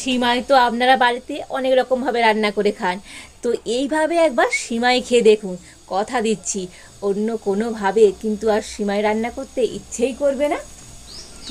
সিমাই তো আপনারা বাড়িতে অনেক রকমভাবে রান্না করে খান, তো এইভাবে একবার সিমাই খেয়ে দেখুন। কথা দিচ্ছি অন্য কোনোভাবে কিন্তু আর সিমাই রান্না করতে ইচ্ছেই করবে না।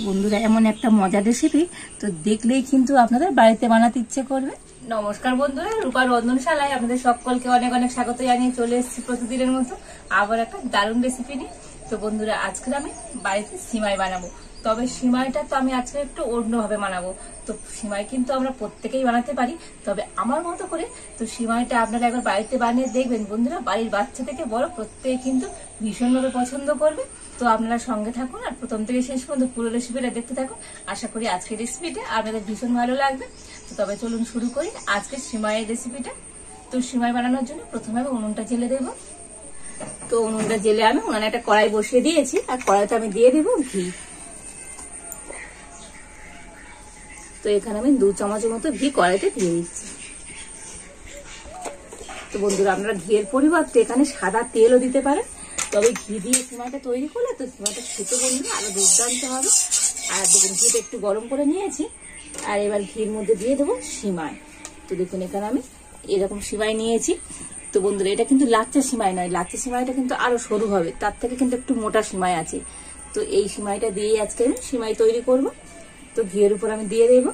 বন্ধুরা, এমন একটা মজার রেসিপি তো দেখলেই কিন্তু আপনাদের বাড়িতে বানাতে ইচ্ছে করবে। নমস্কার বন্ধুরা, রূপার রন্ধনশালায় আপনাদের সকলকে অনেক অনেক স্বাগত জানিয়ে চলে এসেছি প্রতিদিনের মতো আবার একটা দারুণ রেসিপি নিয়ে। তো বন্ধুরা, আজকে আমি বাড়িতে সিমাই বানাবো, তবে সিমাইটা তো আমি আজকে একটু অন্যভাবে বানাবো। তো সিমাই কিন্তু আমরা প্রত্যেকেই বানাতে পারি, তবে আমার মতো করে। তো সিমাইটা আপনারা একবার বাড়িতে বানিয়ে দেখবেন বন্ধুরা, বাড়ির বাচ্চা থেকে বড় প্রত্যেকে কিন্তু ভীষণভাবে পছন্দ করবে। তো আপনারা সঙ্গে থাকুন আর প্রথম থেকে শেষ পর্যন্ত পুরো রেসিপিটা দেখতে থাকুন। আশা করি আজকের রেসিপিটা আপনাদের ভীষণ ভালো লাগবে। তো তবে চলুন শুরু করি আজকের সিমাইয়ের রেসিপিটা। তো সিমাই বানানোর জন্য প্রথমে আমি উনুনটা জেলে দেবো। তো উনুনটা জেলে আমি উনানে একটা কড়াই বসিয়ে দিয়েছি, আর কড়াইতে আমি দিয়ে দেবো ঘি। তো এখানে আমি 2 চামচের মতো ঘি কড়াইতে দিয়ে দিচ্ছি। তো বন্ধুরা, আপনারা ঘিয়ের পরিবর্তে এখানে সাদা তেলও দিতে পারেন, তবে ঘি দিয়ে সিমাইটা তৈরি করলে তো সিমাইটা খেতে বন্ধুরা আরো দুর্দান্ত হবে। আর দেখুন, ঘিটা একটু গরম করে নিয়েছি, আর এবার ঘির মধ্যে দিয়ে দেবো সিমাই। তো দেখুন, এখানে আমি এরকম সিমাই নিয়েছি। তো বন্ধুরা, এটা কিন্তু লাচ্চা সিমাই নয়, লাচ্চা সিমাইটা কিন্তু আরো সরু হবে, তার থেকে কিন্তু একটু মোটা সিমাই আছে। তো এই সিমাইটা দিয়েই আজকে আমি সিমাই তৈরি করব। তো ঘিয়ের উপর আমি দিয়ে দেব।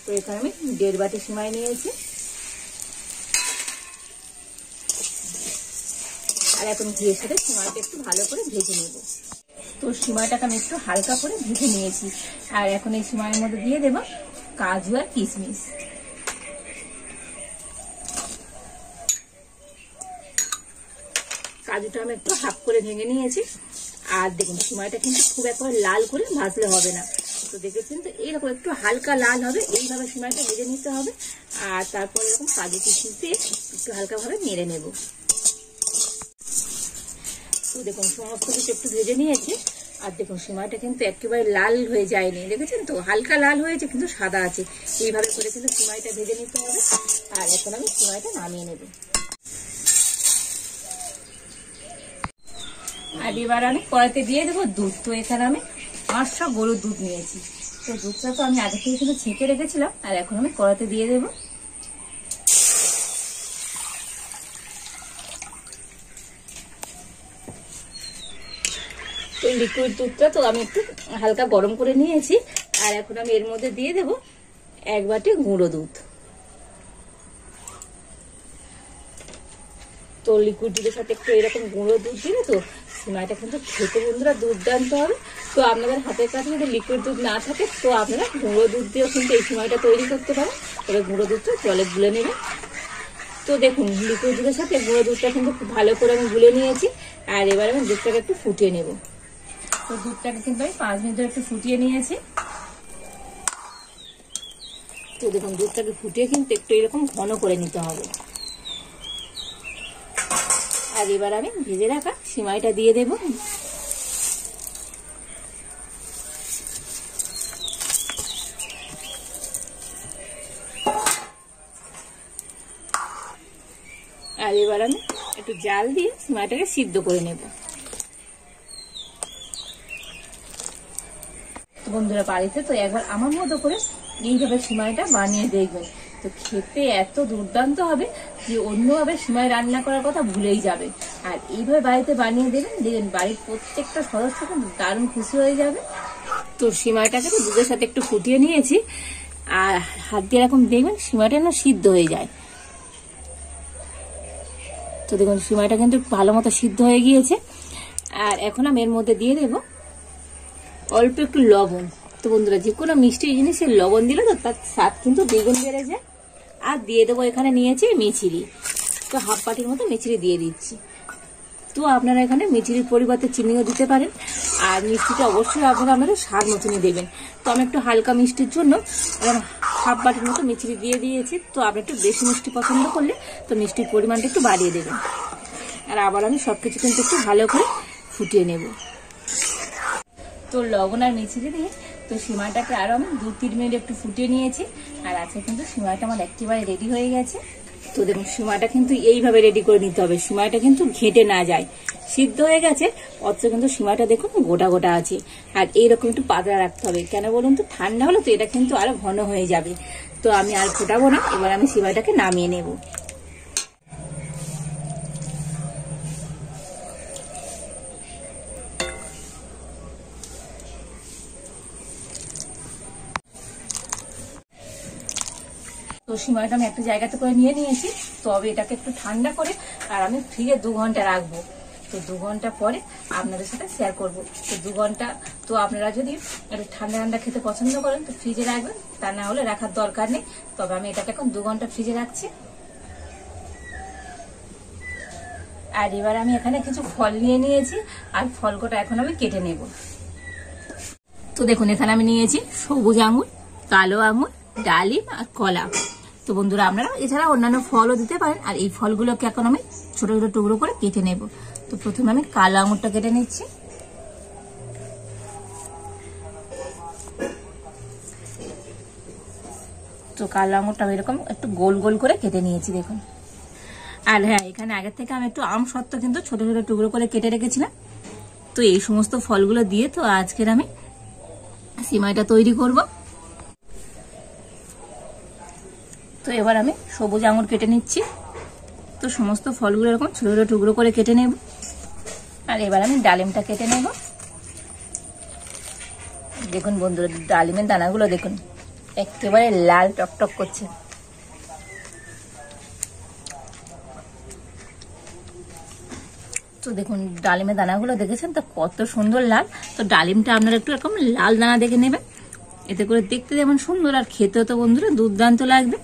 তো এখানে আমি 1.5 বাটি সিমাই নিয়েছি, আর এখন ঘিয়ের সাথে সিমাইটা একটু ভালো করে ভেজে নেব। তো সিমাইটাকে আমি একটু হালকা করে ভেজে নিয়েছি, আর এখন এই সিমাইয়ের মধ্যে দিয়ে দেব কাজু আর কিশমিশ। কাজুটা আমি একটু হাফ করে ভেঙে নিয়েছি। আর দেখুন, সিমাইটা কিন্তু খুব একবার লাল করে ভাজলে হবে না। তো দেখেছেন তো, এইরকম একটু হালকা লাল হবে, এইভাবে সিমাইটা ভেজে নিতে হবে। আর তারপর এরকম কাজু কিশমিশ দিয়ে একটু হালকাভাবে নেড়ে নেব। তো দেখুন, সমস্ত কিছু একটু ভেজে নিয়েছি, আর দেখুন সিমাইটা কিন্তু একেবারে লাল হয়ে যায়নি, দেখেছেন তো, হালকা লাল হয়েছে কিন্তু সাদা আছে। এইভাবে করে কিন্তু সিমাইটা ভেজে নিতে হবে। আর এখন আমি সিমাইটা নামিয়ে নেব। আর এবার আমি কড়াইতে দিয়ে দেবো দুধ। তো এখানে আমি 500 গরুর দুধ নিয়েছি। তো দুধটা তো আমি আগে থেকে কিন্তু ছেঁকে রেখেছিলাম, আর এখন আমি কড়াইতে দিয়ে দেবো। তো লিকুইড দুধটা তো আমি একটু হালকা গরম করে নিয়েছি, আর এখন আমি এর মধ্যে দিয়ে দেবো 1 বাটি গুঁড়ো দুধ। তো লিকুইড দুধের সাথে একটু এরকম গুঁড়ো দুধ দিলে তো সিমাইটা কিন্তু খেতে বন্ধুরা দুর্দান্ত হবে। তো আপনাদের হাতের কাছে যদি লিকুইড দুধ না থাকে, তো আপনারা গুঁড়ো দুধ দিয়েও কিন্তু এই সিমাইটা তৈরি করতে পারেন। তবে গুঁড়ো দুধটা জলে গুলে নেবেন। তো দেখুন, লিকুইড দুধের সাথে গুঁড়ো দুধটা কিন্তু খুব ভালো করে আমি গুলে নিয়েছি, আর এবার আমি দুধটাকে একটু ফুটিয়ে নেব। তো দুধটাকে কিন্তু আমি 5 মিনিট ধরে একটু ফুটিয়ে নিয়েছি। তো দেখুন, দুধটাকে ফুটিয়ে কিন্তু একটু এরকম ঘন করে নিতে হবে। আর এবার আমি ভেজে রাখা সিমাইটা দিয়ে দেব। আর এবার আমি একটু জাল দিয়ে সিমাইটাকে সিদ্ধ করে নেব। তো বন্ধুরা, বাড়িতে তো একবার আমার মতো করে এইভাবে সিমাইটা বানিয়ে দেখবেন। তো খেতে এত দুর্দান্ত হবে যে অন্যভাবে সিমাই রান্না করার কথা ভুলেই যাবে। আর এইভাবে বাড়িতে বানিয়ে দেবেন, দেখবেন বাড়ির প্রত্যেকটা সদস্য কিন্তু দারুণ খুশি হয়ে যাবে। তো সিমাইটাকে তো দুধের সাথে একটু ফুটিয়ে নিয়েছি, আর হাত দিয়ে এরকম দেখবেন সিমাইটা না সিদ্ধ হয়ে যায়। তো দেখুন, সিমাইটা কিন্তু ভালো মতো সিদ্ধ হয়ে গিয়েছে। আর এখন আমি এর মধ্যে দিয়ে দেবো অল্প একটু লবণ। তো বন্ধুরা, যে কোনো মিষ্টি জিনিসে লবণ দিলে তো তার স্বাদ কিন্তু দ্বিগুণ বেড়ে যায়। আর দিয়ে দেবো, এখানে নিয়েছি মিচিরি। তো হাফ বাটির মতো মিচিরি দিয়ে দিচ্ছি। তো আপনারা এখানে মিচিরির পরিবর্তে চিনিও দিতে পারেন। আর মিষ্টিটা অবশ্যই আপনারা আমাদের স্বাদ মতনই দেবেন। তো আমি একটু হালকা মিষ্টির জন্য হাফ বাটির মতো মিচিরি দিয়ে দিয়েছি। তো আপনি একটু বেশি মিষ্টি পছন্দ করলে তো মিষ্টির পরিমাণটা একটু বাড়িয়ে দেবেন। আর আবার আমি সবকিছু কিন্তু একটু ভালো করে ফুটিয়ে নেব। তো লবণ আর মিচিরি দিয়ে তো সিমাইটাকে আরো আমি 2-3 মিনিট একটু ফুটিয়ে নিয়েছি। আর আজকে কিন্তু সিমাইটা আমার একেবারে রেডি হয়ে গেছে। তো দেখুন সিমাইটা কিন্তু এইভাবে রেডি করে নিতে হবে, সিমাইটা কিন্তু ঘেটে না যায়। সিদ্ধ হয়ে গেছে অথচ কিন্তু সিমাইটা দেখুন গোটা গোটা আছে। আর এইরকম একটু পাতলা রাখতে হবে, কেন বলুন তো, ঠান্ডা হলে তো এটা কিন্তু আরো ঘন হয়ে যাবে। তো আমি আর ফোটাবো না, এবার আমি সিমাইটাকে নামিয়ে নেব। তো সিমাইটা আমি একটা জায়গাতে করে নিয়ে নিয়েছি, তবে এটাকে একটু ঠান্ডা করে আর আমি ফ্রিজে 2 ঘন্টা রাখবো। তো 2 ঘন্টা পরে আপনাদের সাথে শেয়ার করব। তো 2 ঘন্টা তো আপনারা যদি একটু ঠান্ডা ঠান্ডা খেতে পছন্দ করেন তো ফ্রিজে রাখবেন, তা না হলে রাখার দরকার নেই। তবে আমি এটাকে এখন 2 ঘন্টা ফ্রিজে রাখছি। আর এবার আমি এখানে কিছু ফল নিয়ে নিয়েছি, আর ফলগুলো এখন আমি কেটে নেব। তো দেখুন এখানে আমি নিয়েছি সবুজ আঙুর, কালো আঙুর, ডালিম আর কলা। তো বন্ধুরা আপনারা এছাড়া অন্যান্য ফলও দিতে পারেন। আর এই ফলগুলোকে এখন আমি ছোট ছোট টুকরো করে কেটে নেব। তো প্রথমে আমি কালো আঙুরটা কেটে নিচ্ছি। তো কালো আঙুরটা এরকম একটু গোল গোল করে কেটে নিয়েছি দেখুন। আর হ্যাঁ, এখানে আগের থেকে আমি একটু আম সত্ত্ব কিন্তু ছোট ছোট টুকরো করে কেটে রেখেছিলাম। তো এই সমস্ত ফলগুলো দিয়ে তো আজকের আমি সিমাইটা তৈরি করব। তো এবার আমি সবুজ আঙুর কেটে নিচ্ছি। তো সমস্ত ফলগুলো এরকম ছোট ছোট টুকরো করে কেটে নেব। আর এবার আমি ডালিমটা কেটে নেব। দেখুন বন্ধুরা, ডালিমের দানাগুলো দেখুন একেবারে লাল টকটক করছে। তো দেখুন ডালিমের দানাগুলো দেখেছেন তো কত সুন্দর লাল। তো ডালিমটা আপনারা একটু এরকম লাল দানা দেখে নেবেন, এতে করে দেখতে যেমন সুন্দর আর খেতেও তো বন্ধুরা দুর্দান্ত লাগবে।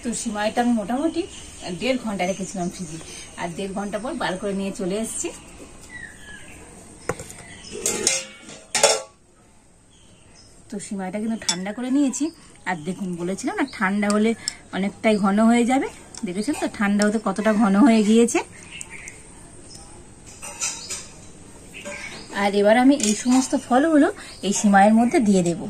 তো সিমাইটা আমি মোটামুটি 1.5 ঘন্টা রেখেছিলাম ফ্রিজে, আর 1.5 ঘন্টা পর বার করে নিয়ে চলে এসেছি। তো সিমাইটা কিন্তু ঠান্ডা করে নিয়েছি। আর দেখুন বলেছিলাম না ঠান্ডা হলে অনেকটাই ঘন হয়ে যাবে, দেখেছেন তো ঠান্ডা হতে কতটা ঘন হয়ে গিয়েছে। আর এবার আমি এই সমস্ত ফলগুলো এই সিমাইয়ের মধ্যে দিয়ে দেব।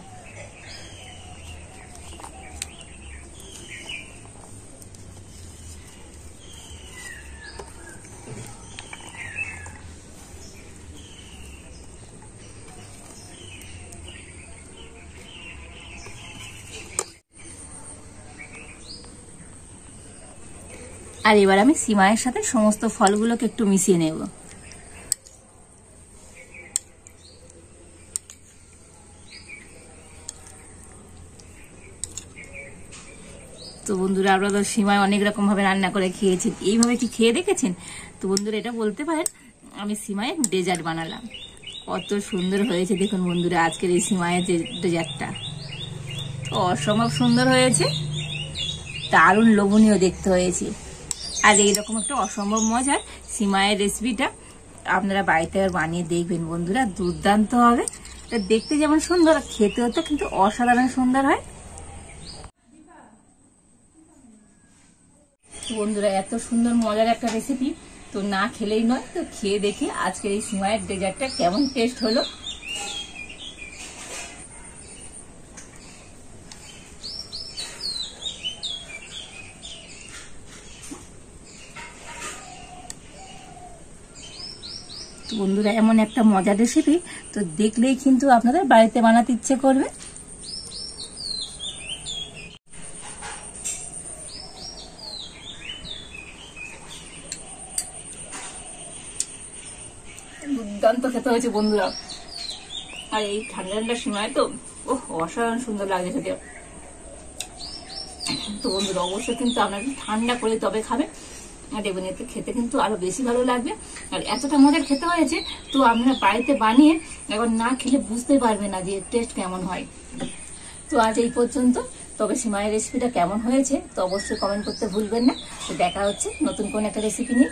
আর এবার আমি সিমাইয়ের সাথে সমস্ত ফলগুলোকে একটু মিশিয়ে নেব। তো বন্ধুরা আপনারা তো সিমাই অনেক রকম ভাবে রান্না করে খেয়েছেন, এইভাবে কি খেয়ে দেখেছেন? তো বন্ধুরা এটা বলতে পারেন আমি সিমাইয়ের ডেজার্ট বানালাম। কত সুন্দর হয়েছে দেখুন বন্ধুরা আজকের এই সিমাইয়ের ডেজার্টটা। তো অসম্ভব সুন্দর হয়েছে, দারুণ লোভনীয় দেখতে হয়েছে। আর এইরকম একটা অসম্ভব মজার সিমাইয়ের রেসিপিটা আপনারা বাড়িতে বানিয়ে দেখবেন বন্ধুরা, দুর্দান্ত হবে। দেখতে যেমন সুন্দর, খেতেও তো কিন্তু অসাধারণ সুন্দর হয়। বন্ধুরা এত সুন্দর মজার একটা রেসিপি তো না খেলেই নয়, তো খেয়ে দেখি আজকের এই সিমাইয়ের ডেজার্টটা কেমন টেস্ট হলো। তো বন্ধুরা এমন একটা মজার রেসিপি তো দেখলেই কিন্তু আপনাদের বাড়িতে বানাতে ইচ্ছে করবে। দুর্দান্ত খেতে হয়েছে বন্ধুরা। আর এই ঠান্ডা ঠান্ডা সময় তো অসাধারণ সুন্দর লাগে খেতে। তো বন্ধুরা অবশ্যই কিন্তু আপনারা ঠান্ডা করে তবে খাবেন, আর দেখবেন এতে খেতে কিন্তু আরো বেশি ভালো লাগবে। আর এতটা মজার খেতে হয়েছে তো আপনারা বাড়িতে বানিয়ে একবার না খেলে বুঝতে পারবেন না যে টেস্ট কেমন হয়। তো আজ এই পর্যন্ত। তবে সিমাইয়ের রেসিপিটা কেমন হয়েছে তো অবশ্যই কমেন্ট করতে ভুলবেন না। তো দেখা হচ্ছে নতুন কোন একটা রেসিপি নিয়ে।